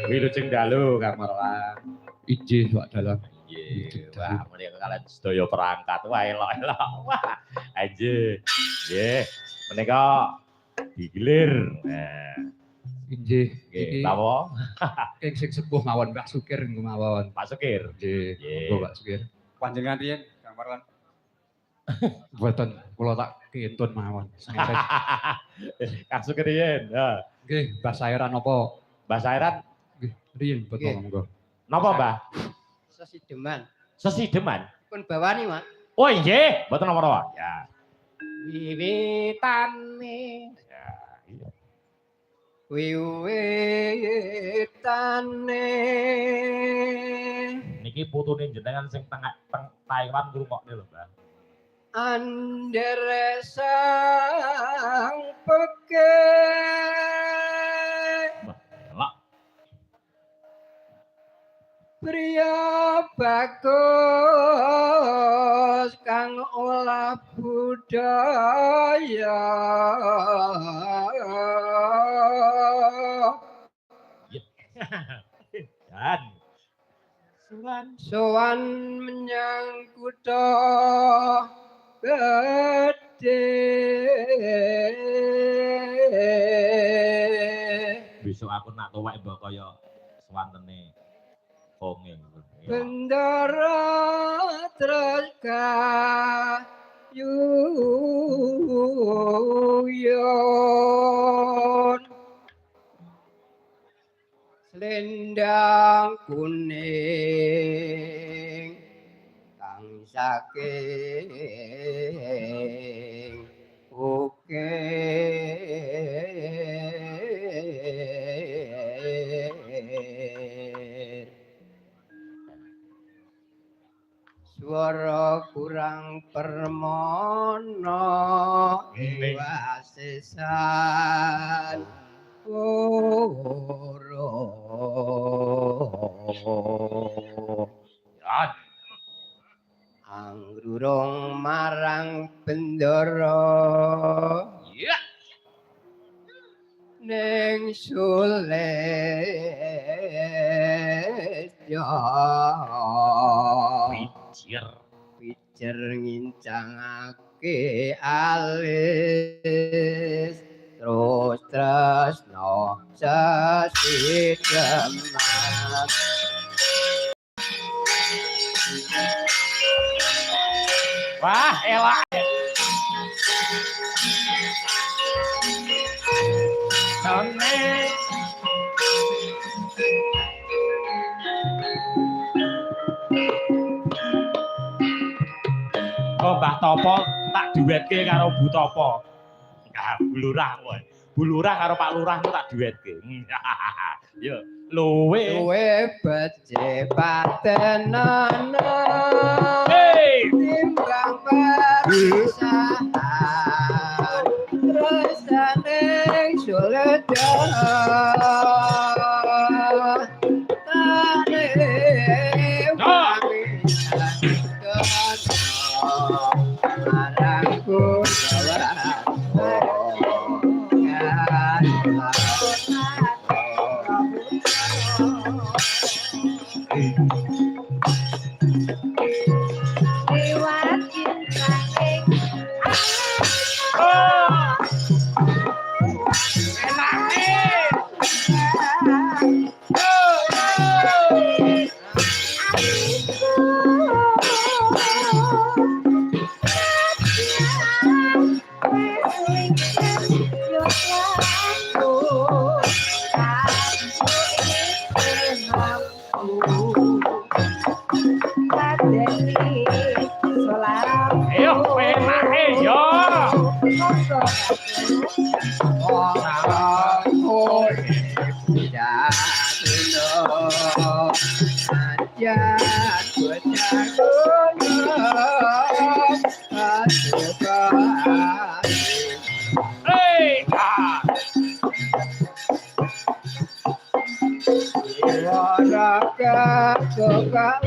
Wilujeng dalu Kang Marwan. Injih Pak Dalang. Nggih, wah menika kalian sedaya perangkat wah elok-elok. Wah, anjir. Nggih, menika digilir. Nah, Injih, nggih, iki napa? ing sing sepuh mawon Pak Sukir niku mawon. Pak Sukir. Nggih, monggo Pak Sukir. Panjenengan riyen Kang Marwan. Mboten kula tak kintun mawon. Kang Sukir riyen. Ha. Nggih, Mbah Sairan apa? Mbah Sairan Nggih, riyen betul monggo. napa, Mbah? Sesideman. Sesideman. Pun bawani, Mas. Oh nggih, mboten napa-napa. Ya. Wiwitane. Ya, iya. Wiwitane. Niki putune jenengan sing Taiwan ngrungokne lho, Mbah. Anderesang peke. Elok. Pria bagus kang olah budaya. Dan sowan menyang kutha gedhe. Besok aku nak tuwek mbok kaya swantene konge. Bendera Treska Yuyon selendang kuning kang saking Bukit swara kurang permono wasesan ora angrurung marang bendara Iya. ning Suleja pijer ngincangake alis terus tresno sesideman. Wah, elak. Sone. Oh, Mbah Topo tak duetke karo Bu Topo. Nah, Bu Lurah kowe. Bu Lurah karo Pak Lurah ku tak duetke. Yo, luwe becik patenan. Hey! Timbang perpisahan resane Suleja. Tane marangku suka